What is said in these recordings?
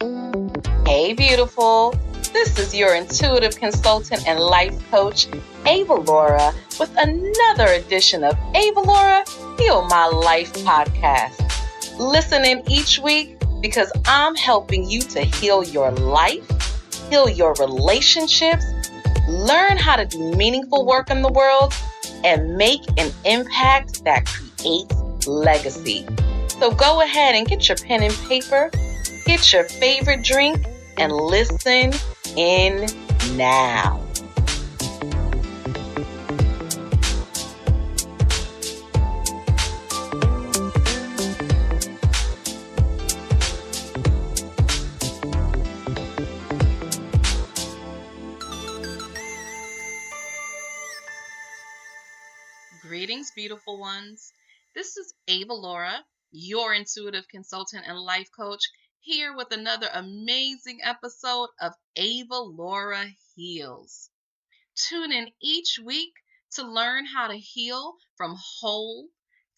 Hey, beautiful. This is your intuitive consultant and life coach, Avalaura, with another edition of Avalaura Heal My Life podcast. Listen in each week because I'm helping you to heal your life, heal your relationships, learn how to do meaningful work in the world, and make an impact that creates legacy. So go ahead and get your pen and paper, get your favorite drink, and listen in now. Greetings, beautiful ones. This is Avalaura, your intuitive consultant and life coach, here with another amazing episode of Avalaura Heals. Tune in each week to learn how to heal from whole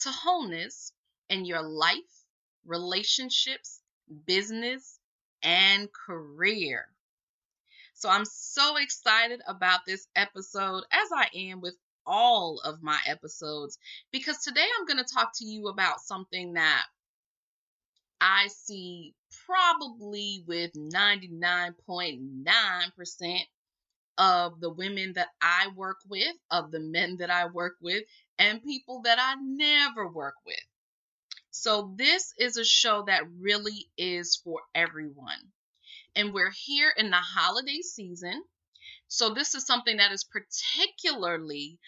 to wholeness in your life, relationships, business, and career. So I'm so excited about this episode, as I am with all of my episodes, because today I'm going to talk to you about something that I see probably with 99.9% of the women that I work with, of the men that I work with, and people that I never work with. So this is a show that really is for everyone. And we're here in the holiday season. So this is something that is particularly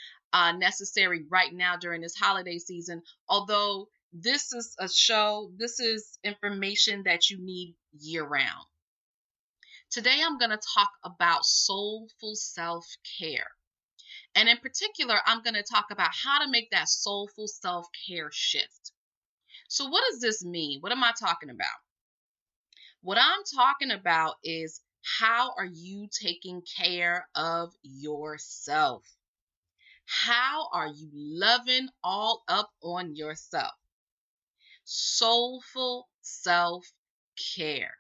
necessary right now during this holiday season. Although this is a show, this is information that you need year round. Today I'm going to talk about soulful self-care. And in particular, I'm going to talk about how to make that soulful self-care shift. So what does this mean? What am I talking about? What I'm talking about is, how are you taking care of yourself? How are you loving all up on yourself? Soulful self-care.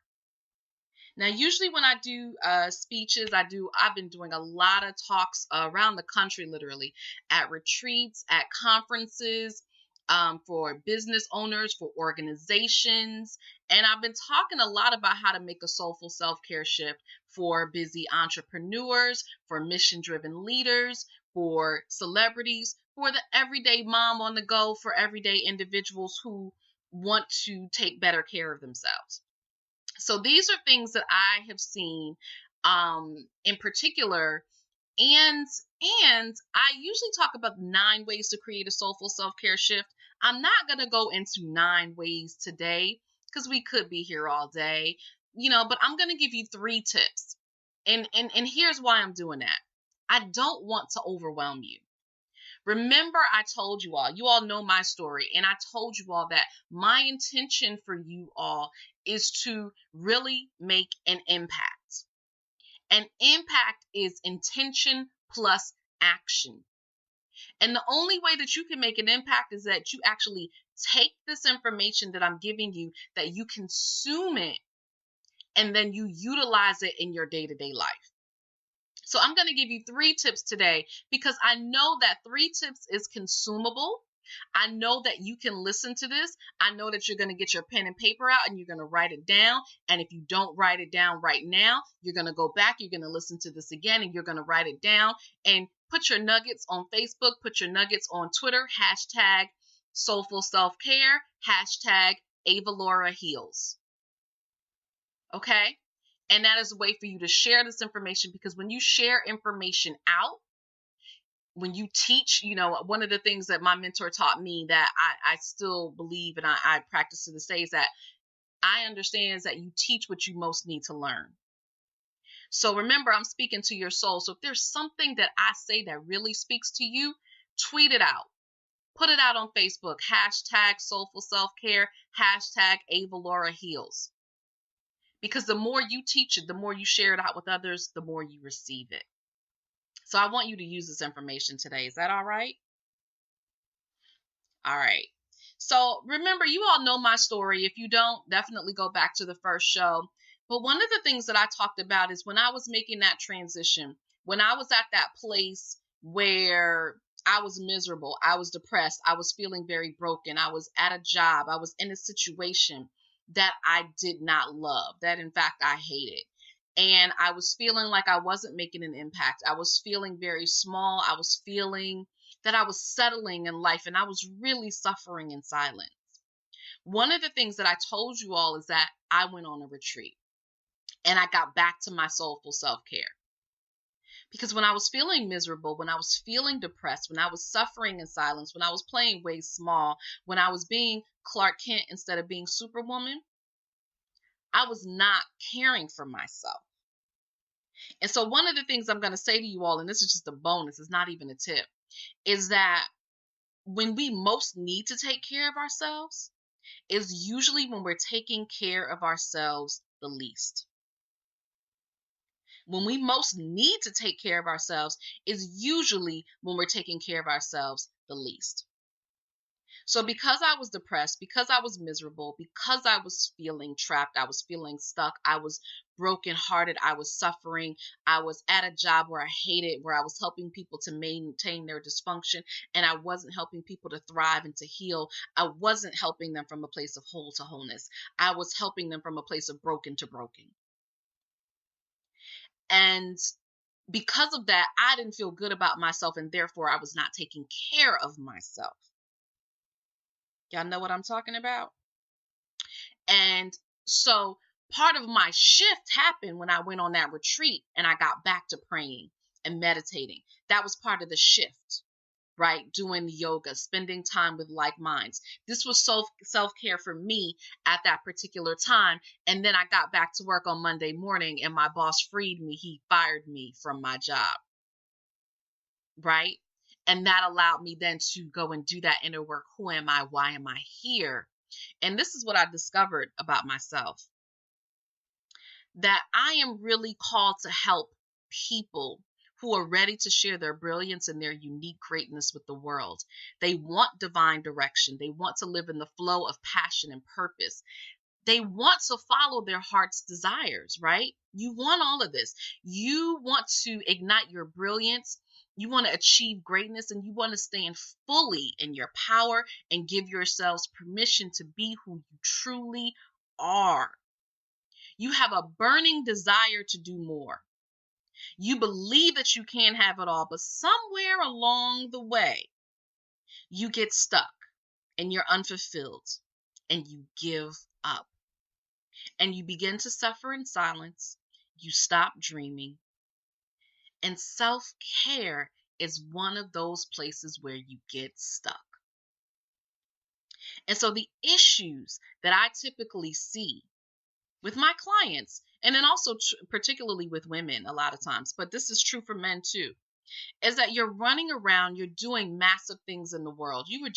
Now, usually when I do speeches, I've been doing a lot of talks around the country, literally, at retreats, at conferences, for business owners, for organizations. And I've been talking a lot about how to make a soulful self-care shift for busy entrepreneurs, for mission-driven leaders, for celebrities, for the everyday mom on the go, for everyday individuals who want to take better care of themselves. So these are things that I have seen in particular. And I usually talk about 9 ways to create a soulful self-care shift. I'm not going to go into 9 ways today because we could be here all day, but I'm going to give you 3 tips. And here's why I'm doing that. I don't want to overwhelm you. Remember, I told you all know my story, and I told you all that my intention for you all is to really make an impact. An impact is intention plus action. And the only way that you can make an impact is that you actually take this information that I'm giving you, that you consume it, and then you utilize it in your day-to-day life. So I'm going to give you 3 tips today because I know that 3 tips is consumable. I know that you can listen to this. I know that you're going to get your pen and paper out and you're going to write it down. And if you don't write it down right now, you're going to go back, you're going to listen to this again, and you're going to write it down and put your nuggets on Facebook, put your nuggets on Twitter, hashtag Soulful Self-Care, hashtag Avalaura Heals. Okay? And that is a way for you to share this information, because when you share information out, when you teach, one of the things that my mentor taught me that I still believe and I practice to this day is that I understand is that you teach what you most need to learn. So remember, I'm speaking to your soul. So if there's something that I say that really speaks to you, tweet it out. Put it out on Facebook, hashtag Soulful Self-Care, hashtag Avalaura Heals. Because the more you teach it, the more you share it out with others, the more you receive it. So I want you to use this information today. Is that all right? All right. So remember, you all know my story. If you don't, definitely go back to the first show. But one of the things that I talked about is when I was making that transition, when I was at that place where I was miserable, I was depressed, I was feeling very broken, I was at a job, I was in a situation that I did not love, that in fact I hated. And I was feeling like I wasn't making an impact. I was feeling very small. I was feeling that I was settling in life and I was really suffering in silence. One of the things that I told you all is that I went on a retreat and I got back to my soulful self-care. Because when I was feeling miserable, when I was feeling depressed, when I was suffering in silence, when I was playing way small, when I was being Clark Kent instead of being Superwoman, I was not caring for myself. And so one of the things I'm going to say to you all, and this is just a bonus, it's not even a tip, is that when we most need to take care of ourselves is usually when we're taking care of ourselves the least. When we most need to take care of ourselves is usually when we're taking care of ourselves the least. So because I was depressed, because I was miserable, because I was feeling trapped, I was feeling stuck, I was brokenhearted, I was suffering, I was at a job where I hated, where I was helping people to maintain their dysfunction, and I wasn't helping people to thrive and to heal. I wasn't helping them from a place of whole to wholeness. I was helping them from a place of broken to broken. And because of that, I didn't feel good about myself, and therefore I was not taking care of myself. Y'all know what I'm talking about? And so part of my shift happened when I went on that retreat and I got back to praying and meditating. That was part of the shift, right? Doing the yoga, spending time with like minds. This was self-care for me at that particular time. And then I got back to work on Monday morning and my boss freed me. He fired me from my job, right? And that allowed me then to go and do that inner work. Who am I? Why am I here? And this is what I discovered about myself, that I am really called to help people who are ready to share their brilliance and their unique greatness with the world. They want divine direction. They want to live in the flow of passion and purpose. They want to follow their heart's desires, right? You want all of this. You want to ignite your brilliance. You want to achieve greatness, and you want to stand fully in your power and give yourselves permission to be who you truly are. You have a burning desire to do more. You believe that you can have it all, but somewhere along the way, you get stuck and you're unfulfilled and you give up. And you begin to suffer in silence. You stop dreaming. And self-care is one of those places where you get stuck. And so the issues that I typically see with my clients, and then also particularly with women a lot of times, but this is true for men too, is that you're running around, you're doing massive things in the world. You're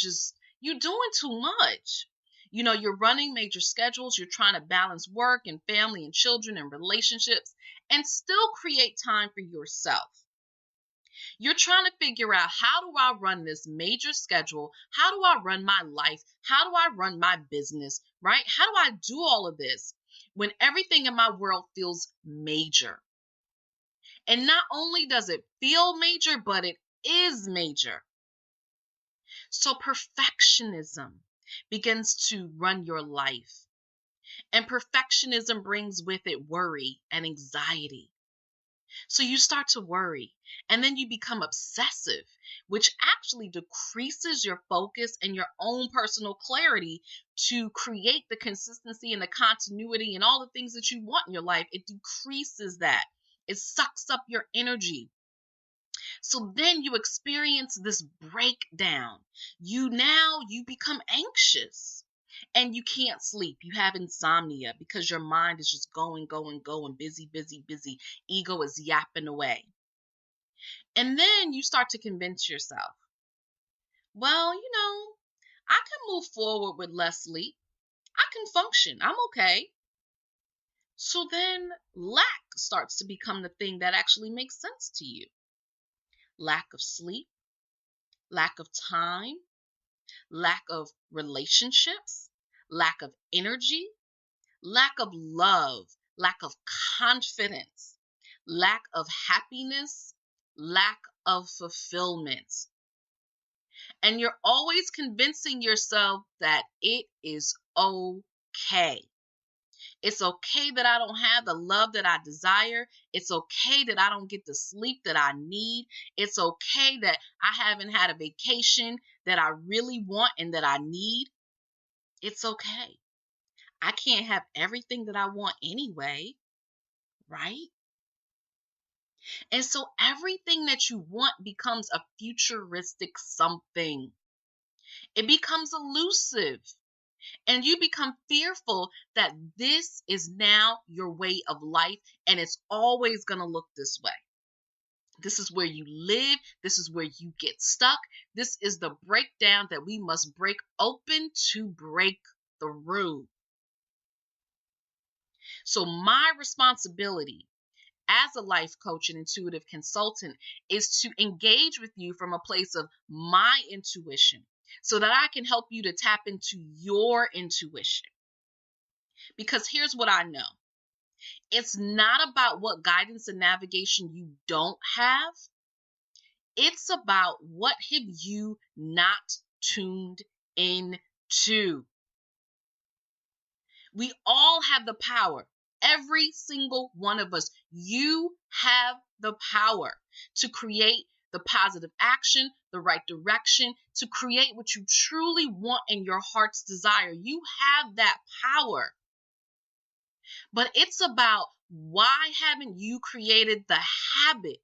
doing too much. You know, you're running major schedules, you're trying to balance work and family and children and relationships and still create time for yourself. You're trying to figure out, how do I run this major schedule? How do I run my life? How do I run my business, right? How do I do all of this when everything in my world feels major? And not only does it feel major, but it is major. So perfectionism begins to run your life. And perfectionism brings with it worry and anxiety. So you start to worry, and then you become obsessive, which actually decreases your focus and your own personal clarity to create the consistency and the continuity and all the things that you want in your life. It decreases that. It sucks up your energy. So then you experience this breakdown. You become anxious and you can't sleep. You have insomnia because your mind is just going, busy, busy, busy. Ego is yapping away. And then you start to convince yourself, well, I can move forward with less sleep. I can function. I'm okay. So then lack starts to become the thing that actually makes sense to you. Lack of sleep, lack of time, lack of relationships, lack of energy, lack of love, lack of confidence, lack of happiness, lack of fulfillment. And you're always convincing yourself that it is okay. It's okay that I don't have the love that I desire. It's okay that I don't get the sleep that I need. It's okay that I haven't had a vacation that I really want and that I need. It's okay. I can't have everything that I want anyway, right? And so everything that you want becomes a futuristic something. It becomes elusive. And you become fearful that this is now your way of life and it's always going to look this way. This is where you live. This is where you get stuck. This is the breakdown that we must break open to break through. So my responsibility as a life coach and intuitive consultant is to engage with you from a place of my intuition so that I can help you to tap into your intuition. Because here's what I know. It's not about what guidance and navigation you don't have. It's about what have you not tuned into. We all have the power. Every single one of us. You have the power to create the positive action, the right direction, to create what you truly want in your heart's desire. You have that power. But it's about why haven't you created the habit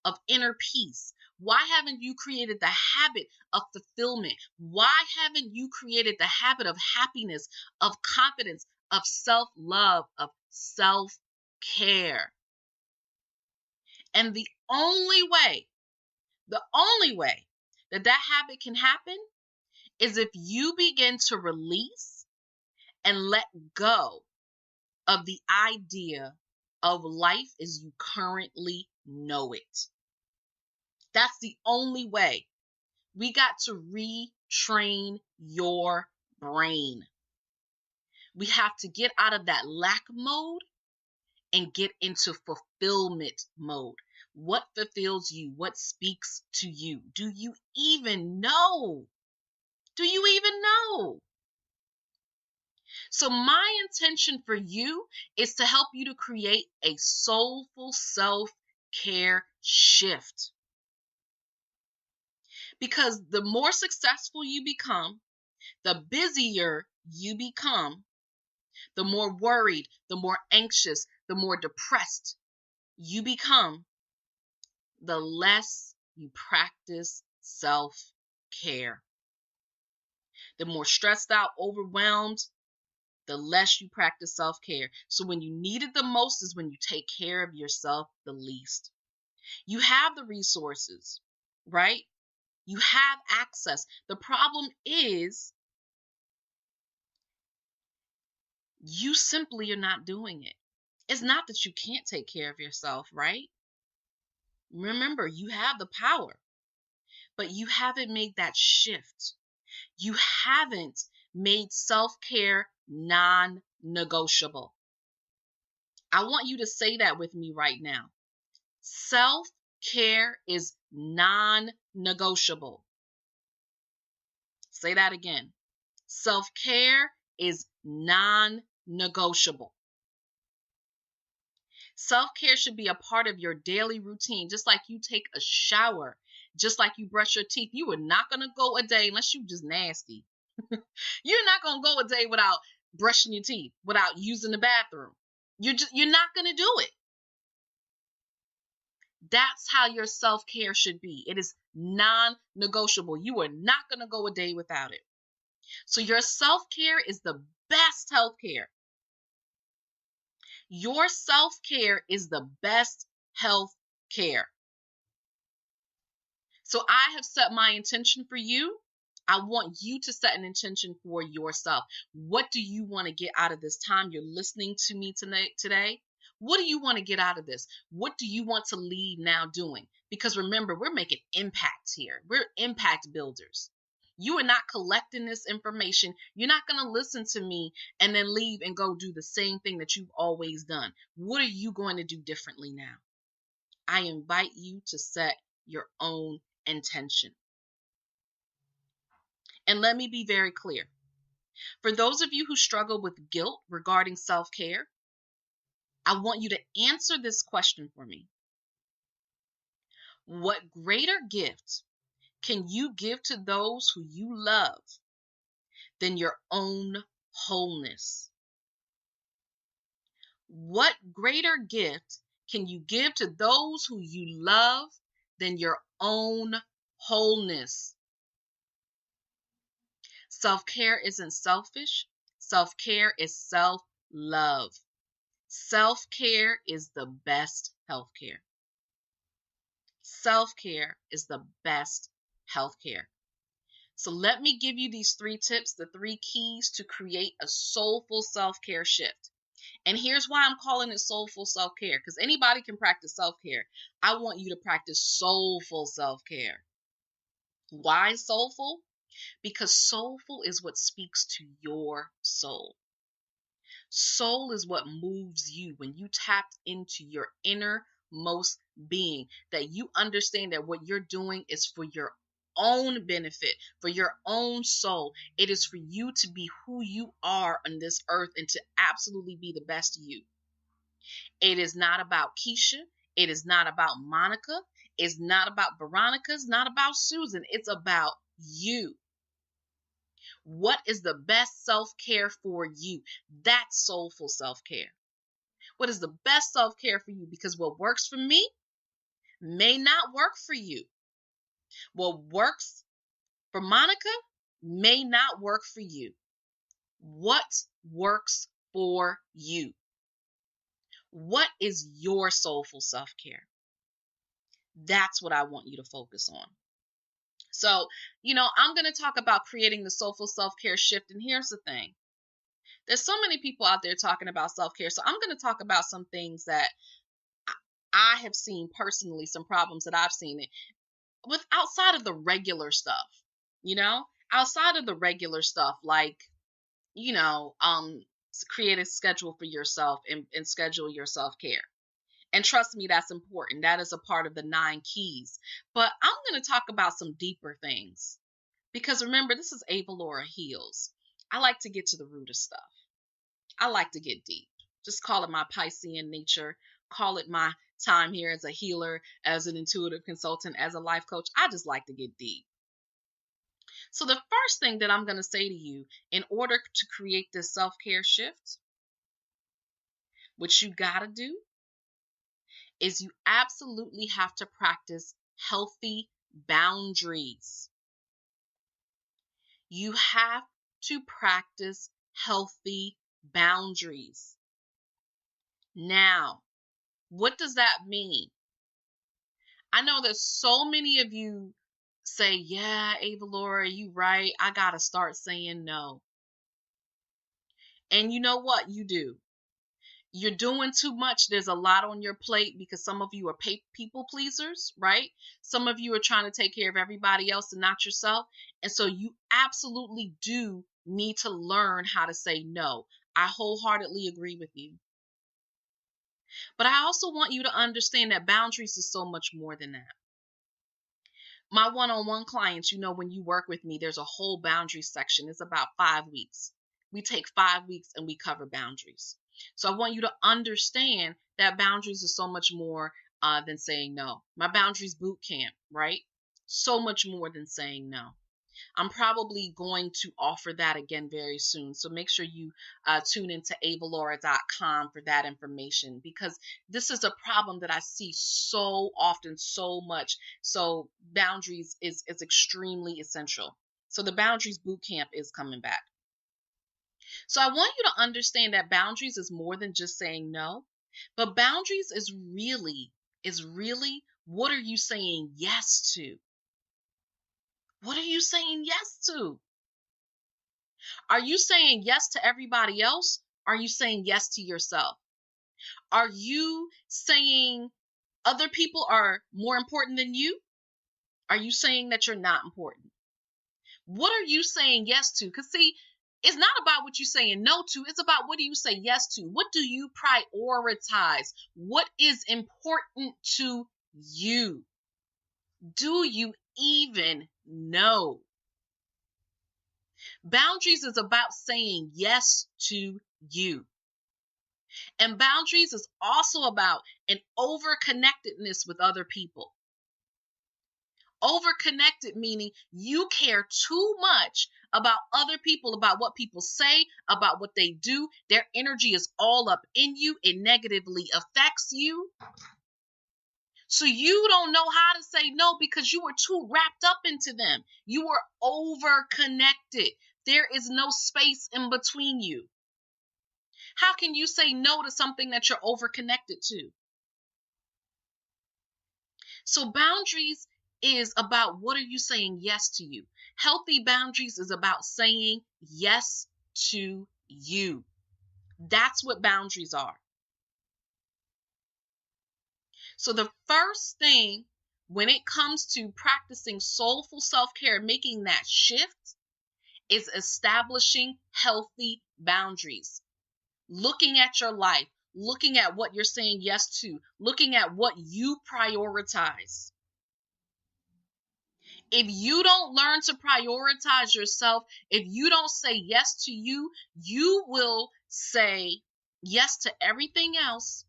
of inner peace? Why haven't you created the habit of fulfillment? Why haven't you created the habit of happiness, of confidence, of self-love, of self-care? And the only way that that habit can happen is if you begin to release and let go of the idea of life as you currently know it. That's the only way. We got to retrain your brain. We have to get out of that lack mode and get into fulfillment mode. What fulfills you? What speaks to you? Do you even know? Do you even know? So my intention for you is to help you to create a soulful self-care shift. Because the more successful you become, the busier you become, the more worried, the more anxious, the more depressed you become, the less you practice self-care. The more stressed out, overwhelmed, the less you practice self-care. So when you need it the most is when you take care of yourself the least. You have the resources, right? You have access. The problem is you simply are not doing it. It's not that you can't take care of yourself, right? Remember, you have the power, but you haven't made that shift. You haven't made self-care non-negotiable. I want you to say that with me right now. Self-care is non-negotiable. Say that again. Self-care is non-negotiable. Self-care should be a part of your daily routine, just like you take a shower, just like you brush your teeth. You are not going to go a day, unless you just nasty. You're not going to go a day without brushing your teeth, without using the bathroom. You're not going to do it. That's how your self-care should be. It is non-negotiable. You are not going to go a day without it. So your self-care is the best healthcare. Your self-care is the best health care. So I have set my intention for you. I want you to set an intention for yourself. What do you want to get out of this time you're listening to me today? What do you want to get out of this? What do you want to leave now doing? Because remember, we're making impacts here. We're impact builders. You are not collecting this information. You're not going to listen to me and then leave and go do the same thing that you've always done. What are you going to do differently now? I invite you to set your own intention. And let me be very clear. For those of you who struggle with guilt regarding self-care, I want you to answer this question for me. What greater gift can you give to those who you love than your own wholeness? What greater gift can you give to those who you love than your own wholeness? Self-care isn't selfish. Self-care is self-love. Self-care is the best healthcare. Self-care is the best healthcare. So let me give you these 3 tips, the 3 keys to create a soulful self-care shift. And here's why I'm calling it soulful self-care, because anybody can practice self-care. I want you to practice soulful self-care. Why soulful? Because soulful is what speaks to your soul. Soul is what moves you when you tapped into your innermost being, that you understand that what you're doing is for your own benefit, for your own soul. It is for you to be who you are on this earth and to absolutely be the best you. It is not about Keisha. It is not about Monica. It's not about Veronica. It's not about Susan. It's about you. What is the best self-care for you? That's soulful self-care. What is the best self-care for you? Because what works for me may not work for you. What works for Monica may not work for you. What works for you? What is your soulful self-care? That's what I want you to focus on. So, I'm going to talk about creating the soulful self-care shift. And here's the thing. There's so many people out there talking about self-care. So I'm going to talk about some things that I have seen personally, some problems that I've seen with outside of the regular stuff, outside of the regular stuff, like, create a schedule for yourself and schedule your self-care. And trust me, that's important. That is a part of the 9 keys. But I'm going to talk about some deeper things. Because remember, this is Avalaura Heals. I like to get to the root of stuff. I like to get deep. Just call it my Piscean nature. Call it my time here as a healer, as an intuitive consultant, as a life coach. I just like to get deep. So the first thing that I'm going to say to you, in order to create this self-care shift, what you got to do is you absolutely have to practice healthy boundaries. You have to practice healthy boundaries. Now, what does that mean? I know that so many of you say, yeah, Avalaura, you right. I got to start saying no. And you know what? You do. You're doing too much. There's a lot on your plate because some of you are people pleasers, right? Some of you are trying to take care of everybody else and not yourself. And so you absolutely do need to learn how to say no. I wholeheartedly agree with you. But I also want you to understand that boundaries is so much more than that. My one-on-one clients, when you work with me, there's a whole boundary section. It's about 5 weeks. We take 5 weeks and we cover boundaries. So I want you to understand that boundaries are so much more than saying no. My boundaries boot camp, right? So much more than saying no. I'm probably going to offer that again very soon. So make sure you tune into avalaura.com for that information, because this is a problem that I see so often, so much. So boundaries is extremely essential. So the boundaries boot camp is coming back. So I want you to understand that boundaries is more than just saying no, but boundaries is really what are you saying yes to? What are you saying yes to? Are you saying yes to everybody else? Are you saying yes to yourself? Are you saying other people are more important than you? Are you saying that you're not important? What are you saying yes to? Because see, it's not about what you're saying no to. It's about what do you say yes to? What do you prioritize? What is important to you? Do you even know? Boundaries is about saying yes to you. And boundaries is also about an overconnectedness with other people. Overconnected meaning you care too much about other people, about what people say, about what they do. Their energy is all up in you. It negatively affects you. So you don't know how to say no because you were too wrapped up into them. You were overconnected. There is no space in between you. How can you say no to something that you're overconnected to? So boundaries is about what are you saying yes to you. Healthy boundaries is about saying yes to you. That's what boundaries are. So the first thing when it comes to practicing soulful self-care, making that shift, is establishing healthy boundaries. Looking at your life, looking at what you're saying yes to, looking at what you prioritize. If you don't learn to prioritize yourself, if you don't say yes to you, you will say yes to everything else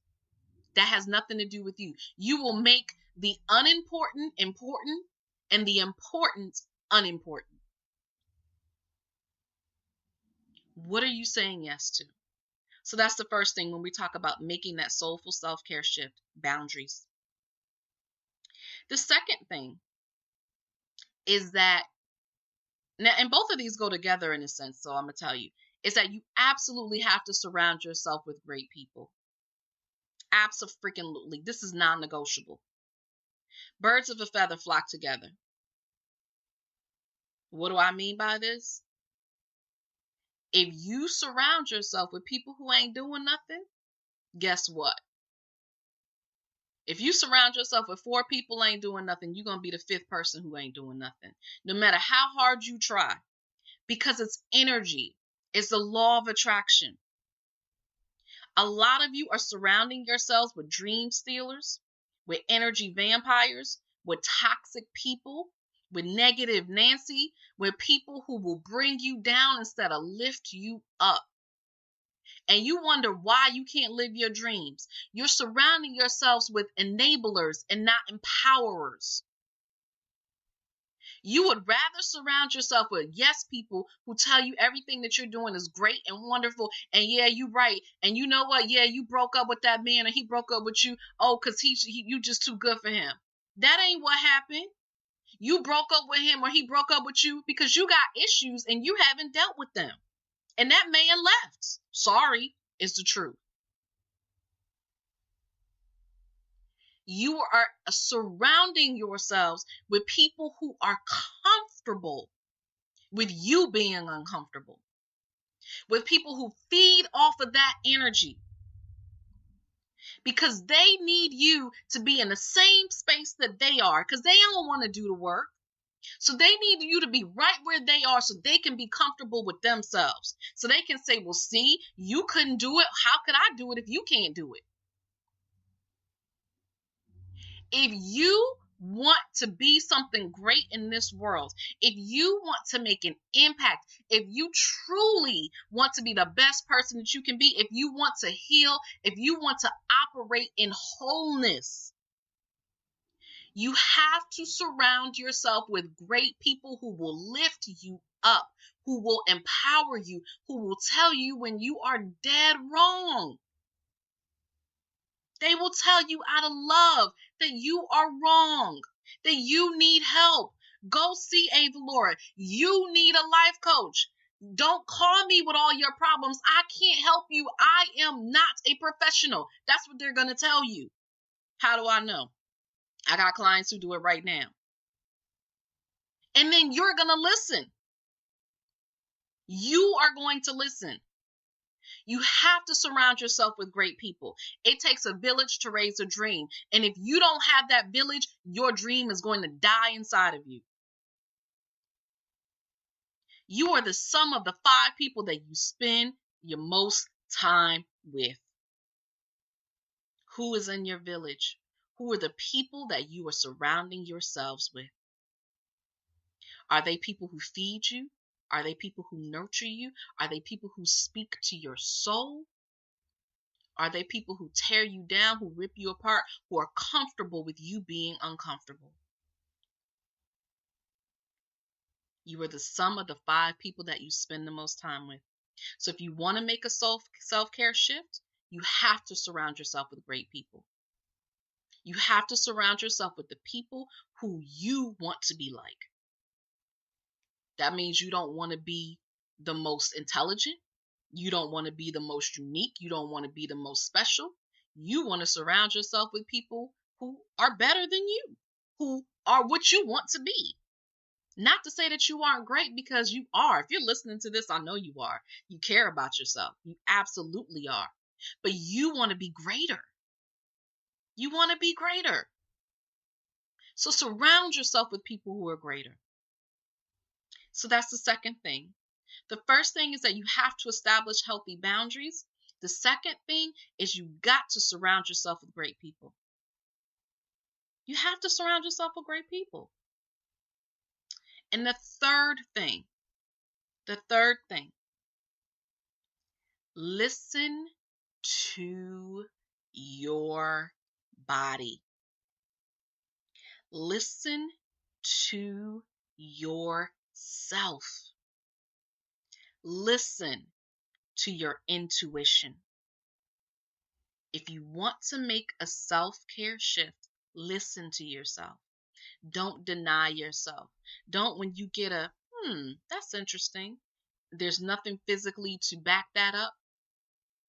that has nothing to do with you. You will make the unimportant important and the important unimportant. What are you saying yes to? So that's the first thing when we talk about making that soulful self-care shift, boundaries. The second thing is that, now, and both of these go together in a sense, so I'm going to tell you, is that you absolutely have to surround yourself with great people. Absolutely. This is non-negotiable. Birds of a feather flock together. What do I mean by this? If you surround yourself with people who ain't doing nothing, guess what? If you surround yourself with 4 people ain't doing nothing, you're going to be the 5th person who ain't doing nothing. No matter how hard you try. Because it's energy. It's the law of attraction. A lot of you are surrounding yourselves with dream stealers, with energy vampires, with toxic people, with negative Nancy, with people who will bring you down instead of lift you up. And you wonder why you can't live your dreams. You're surrounding yourselves with enablers and not empowerers. You would rather surround yourself with yes people who tell you everything that you're doing is great and wonderful. And yeah, you right. And you know what? Yeah, you broke up with that man and he broke up with you. Oh, because you just too good for him. That ain't what happened. You broke up with him or he broke up with you because you got issues and you haven't dealt with them. And that man left. Sorry, is the truth. You are surrounding yourselves with people who are comfortable with you being uncomfortable, with people who feed off of that energy, because they need you to be in the same space that they are, because they don't want to do the work. So they need you to be right where they are so they can be comfortable with themselves. So they can say, well, see, you couldn't do it. How could I do it if you can't do it? If you want to be something great in this world, if you want to make an impact, if you truly want to be the best person that you can be, if you want to heal, if you want to operate in wholeness, you have to surround yourself with great people who will lift you up, who will empower you, who will tell you when you are dead wrong. They will tell you out of love that you are wrong, that you need help. Go see Avalaura. You need a life coach. Don't call me with all your problems. I can't help you. I am not a professional. That's what they're going to tell you. How do I know? I got clients who do it right now. And then you're going to listen. You are going to listen. You have to surround yourself with great people. It takes a village to raise a dream. And if you don't have that village, your dream is going to die inside of you. You are the sum of the 5 people that you spend your most time with. Who is in your village? Who are the people that you are surrounding yourselves with? Are they people who feed you? Are they people who nurture you? Are they people who speak to your soul? Are they people who tear you down, who rip you apart, who are comfortable with you being uncomfortable? You are the sum of the 5 people that you spend the most time with. So if you want to make a self-care shift, you have to surround yourself with great people. You have to surround yourself with the people who you want to be like. That means you don't want to be the most intelligent. You don't want to be the most unique. You don't want to be the most special. You want to surround yourself with people who are better than you, who are what you want to be. Not to say that you aren't great, because you are. If you're listening to this, I know you are. You care about yourself. You absolutely are. But you want to be greater. You want to be greater. So surround yourself with people who are greater. So that's the second thing. The first thing is that you have to establish healthy boundaries. The second thing is you got to surround yourself with great people. You have to surround yourself with great people. And the third thing, listen to your body. Listen to yourself. Listen to your intuition. If you want to make a self-care shift, listen to yourself. Don't deny yourself. Don't, when you get a, that's interesting, there's nothing physically to back that up,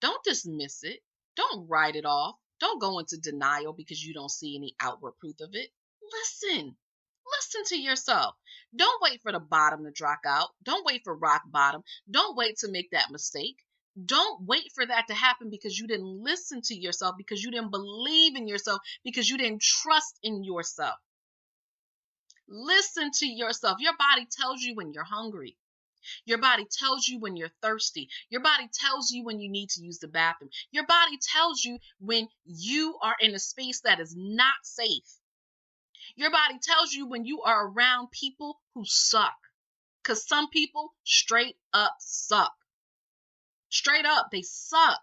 don't dismiss it. Don't write it off. Don't go into denial because you don't see any outward proof of it. Listen. Listen to yourself. Don't wait for the bottom to drop out. Don't wait for rock bottom. Don't wait to make that mistake. Don't wait for that to happen because you didn't listen to yourself, because you didn't believe in yourself, because you didn't trust in yourself. Listen to yourself. Your body tells you when you're hungry. Your body tells you when you're thirsty. Your body tells you when you need to use the bathroom. Your body tells you when you are in a space that is not safe. Your body tells you when you are around people who suck. Because some people straight up suck. Straight up, they suck.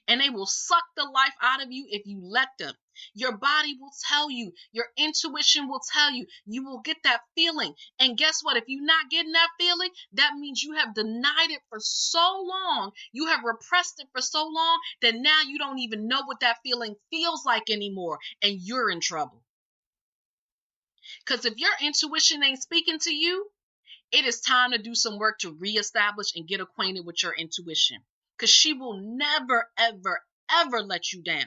And they will suck the life out of you if you let them. Your body will tell you. Your intuition will tell you. You will get that feeling. And guess what? If you're not getting that feeling, that means you have denied it for so long. You have repressed it for so long that now you don't even know what that feeling feels like anymore. And you're in trouble. Because if your intuition ain't speaking to you, it is time to do some work to reestablish and get acquainted with your intuition. Because she will never, ever, ever let you down.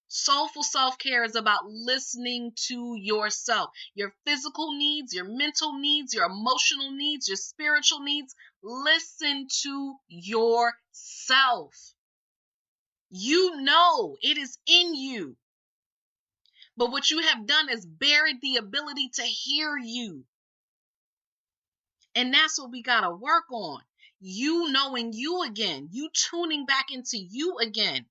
Soulful self-care is about listening to yourself. Your physical needs, your mental needs, your emotional needs, your spiritual needs. Listen to yourself. You know it is in you. But what you have done is buried the ability to hear you. And that's what we got to work on. You knowing you again. You tuning back into you again.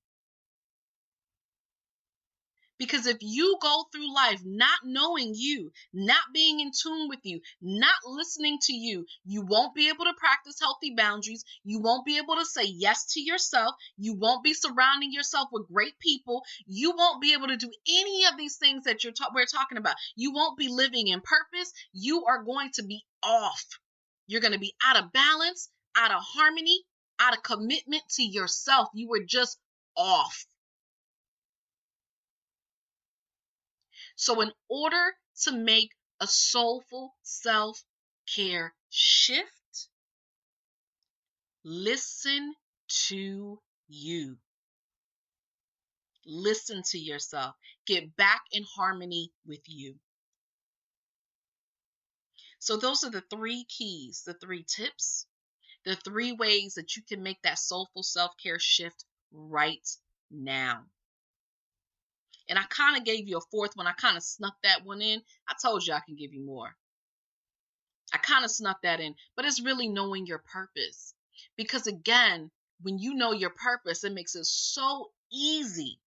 Because if you go through life not knowing you, not being in tune with you, not listening to you, you won't be able to practice healthy boundaries. You won't be able to say yes to yourself. You won't be surrounding yourself with great people. You won't be able to do any of these things that we're talking about. You won't be living in purpose. You are going to be off. You're going to be out of balance, out of harmony, out of commitment to yourself. You were just off. So in order to make a soulful self-care shift, listen to you. Listen to yourself. Get back in harmony with you. So those are the 3 keys, the 3 tips, the 3 ways that you can make that soulful self-care shift right now. And I kind of gave you a 4th one. I kind of snuck that one in. I told you I can give you more. I kind of snuck that in, but it's really knowing your purpose. Because again, when you know your purpose, it makes it so easy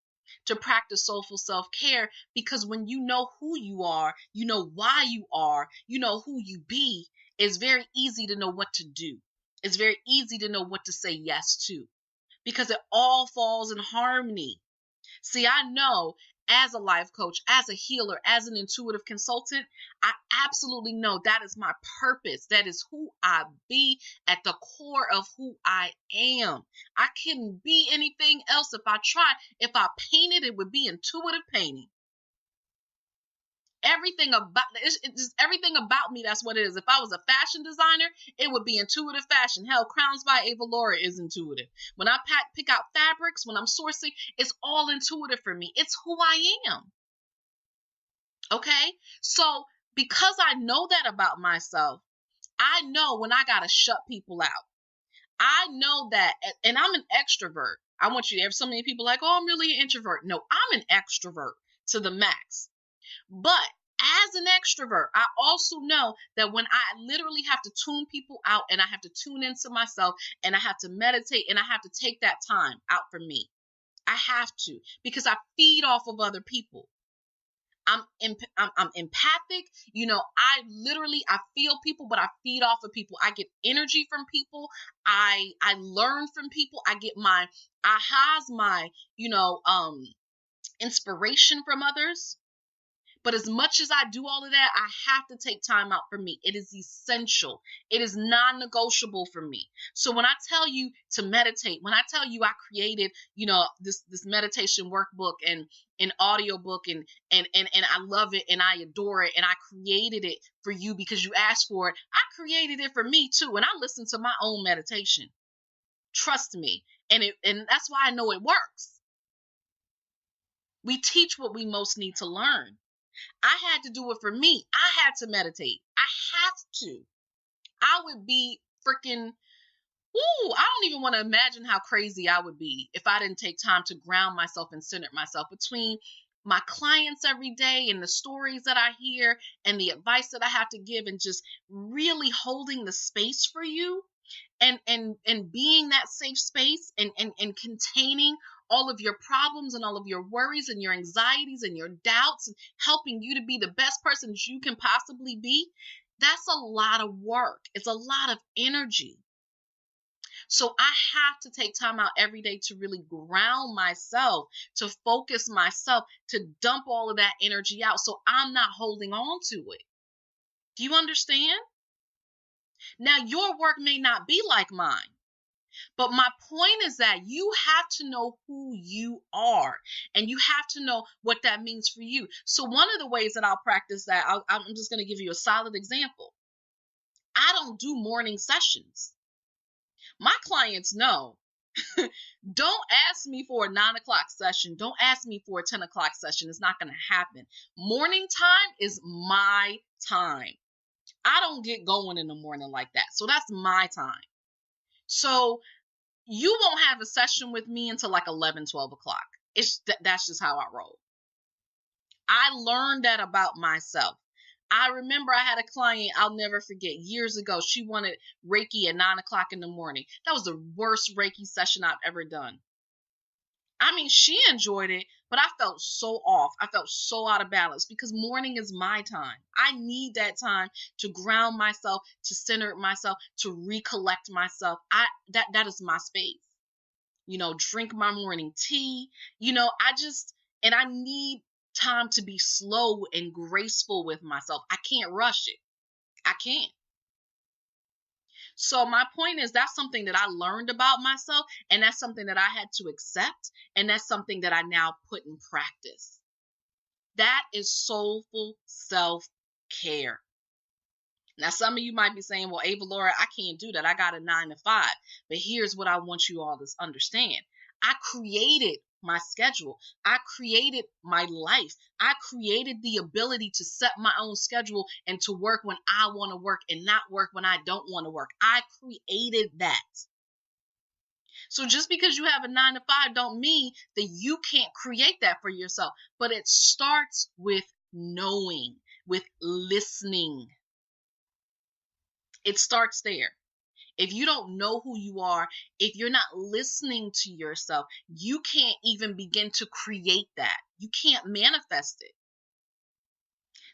to practice soulful self-care, because when you know who you are, you know why you are, you know who you be, it's very easy to know what to do. It's very easy to know what to say yes to, because it all falls in harmony. See, I know as a life coach, as a healer, as an intuitive consultant, I absolutely know that is my purpose. That is who I be at the core of who I am. I couldn't be anything else if I tried. If I painted, it would be intuitive painting. Everything about me, that's what it is. If I was a fashion designer, it would be intuitive fashion. Hell, Crowns by Avalaura is intuitive. When I pick out fabrics, when I'm sourcing, it's all intuitive for me. It's who I am. Okay? So because I know that about myself, I know when I gotta shut people out. I know that, and I'm an extrovert. I want you to have so many people like, oh, I'm really an introvert. No, I'm an extrovert to the max. But as an extrovert, I also know that when I literally have to tune people out and I have to tune into myself and I have to meditate and I have to take that time out for me, I have to, because I feed off of other people. I'm empathic. I feel people, but I feed off of people. I get energy from people. I learn from people. I get my ahas, my, inspiration from others. But as much as I do all of that, I have to take time out for me. It is essential. It is non-negotiable for me. So when I tell you to meditate, when I tell you I created, this meditation workbook and an audiobook and I love it and I adore it and I created it for you because you asked for it. I created it for me too, and I listen to my own meditation. Trust me. And that's why I know it works. We teach what we most need to learn. I had to do it for me. I had to meditate. I have to. I would be freaking, I don't even want to imagine how crazy I would be if I didn't take time to ground myself and center myself between my clients every day and the stories that I hear and the advice that I have to give and just really holding the space for you and being that safe space and containing all of your problems and all of your worries and your anxieties and your doubts and helping you to be the best person that you can possibly be. That's a lot of work. It's a lot of energy. So I have to take time out every day to really ground myself, to focus myself, to dump all of that energy out so I'm not holding on to it. Do you understand? Now, your work may not be like mine. But my point is that you have to know who you are and you have to know what that means for you. So one of the ways that I'll practice that, I'm just going to give you a solid example. I don't do morning sessions. My clients know. Don't ask me for a 9 o'clock session. Don't ask me for a 10 o'clock session. It's not going to happen. Morning time is my time. I don't get going in the morning like that. So that's my time. So you won't have a session with me until like 11, 12 o'clock. That's just how I roll. I learned that about myself. I remember I had a client I'll never forget years ago. She wanted Reiki at 9 o'clock in the morning. That was the worst Reiki session I've ever done. I mean, she enjoyed it, but I felt so off. I felt so out of balance because morning is my time. I need that time to ground myself, to center myself, to recollect myself. That is my space. Drink my morning tea. I need time to be slow and graceful with myself. I can't rush it. I can't. So my point is that's something that I learned about myself, and that's something that I had to accept, and that's something that I now put in practice. That is soulful self-care. Now, some of you might be saying, well, Avalaura, I can't do that. I got a 9 to 5. But here's what I want you all to understand. I created my schedule. I created my life. I created the ability to set my own schedule and to work when I want to work and not work when I don't want to work. I created that. So just because you have a 9 to 5 don't mean that you can't create that for yourself. But it starts with knowing, with listening. It starts there. If you don't know who you are, if you're not listening to yourself, you can't even begin to create that. You can't manifest it.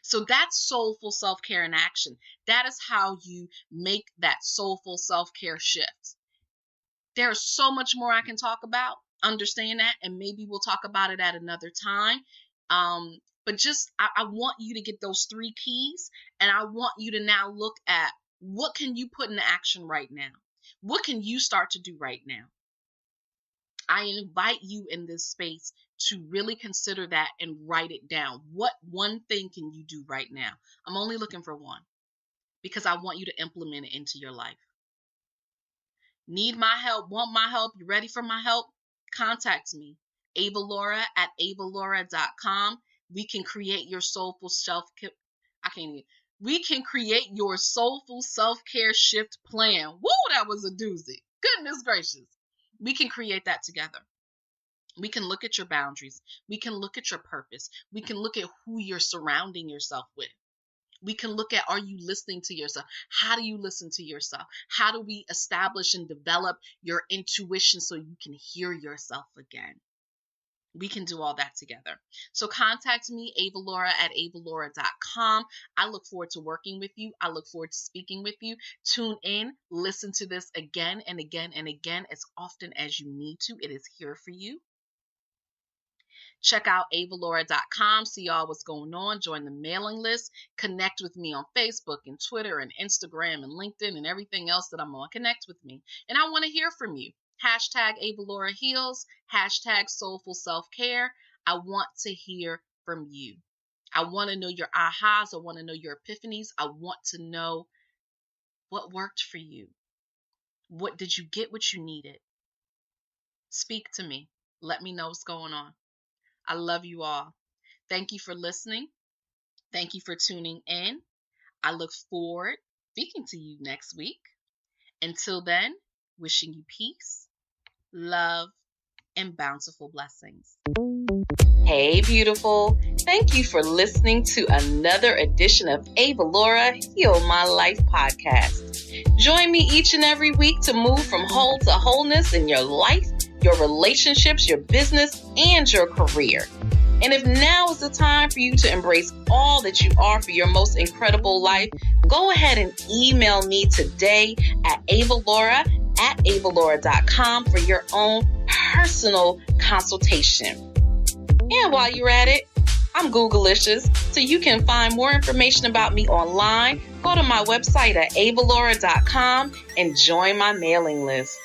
So that's soulful self-care in action. That is how you make that soulful self-care shift. There's so much more I can talk about. Understand that, and maybe we'll talk about it at another time. But just, I want you to get those 3 keys, and I want you to now look at what can you put into action right now? What can you start to do right now? I invite you in this space to really consider that and write it down. What one thing can you do right now? I'm only looking for one because I want you to implement it into your life. Need my help? Want my help? You ready for my help? Contact me, Avalaura at avalaura.com. We can create your soulful self-care. We can create your soulful self-care shift plan. Woo, that was a doozy. Goodness gracious. We can create that together. We can look at your boundaries. We can look at your purpose. We can look at who you're surrounding yourself with. We can look at, are you listening to yourself? How do you listen to yourself? How do we establish and develop your intuition so you can hear yourself again? We can do all that together. So contact me, Avalaura at avalaura.com. I look forward to working with you. I look forward to speaking with you. Tune in, listen to this again and again and again as often as you need to. It is here for you. Check out avalaura.com, see all what's going on, join the mailing list, connect with me on Facebook and Twitter and Instagram and LinkedIn and everything else that I'm on. Connect with me. And I want to hear from you. Hashtag Avalaura Heals, hashtag Soulful Self-Care. I want to hear from you. I want to know your ahas. I want to know your epiphanies. I want to know what worked for you. What did you get what you needed? Speak to me. Let me know what's going on. I love you all. Thank you for listening. Thank you for tuning in. I look forward to speaking to you next week. Until then, wishing you peace, love, and bountiful blessings. Hey, beautiful. Thank you for listening to another edition of Avalaura Heal My Life podcast. Join me each and every week to move from whole to wholeness in your life, your relationships, your business, and your career. And if now is the time for you to embrace all that you are for your most incredible life, go ahead and email me today at avalaura@avalaura.com for your own personal consultation. And while you're at it, I'm Googleicious, so you can find more information about me online. Go to my website at avalaura.com and join my mailing list.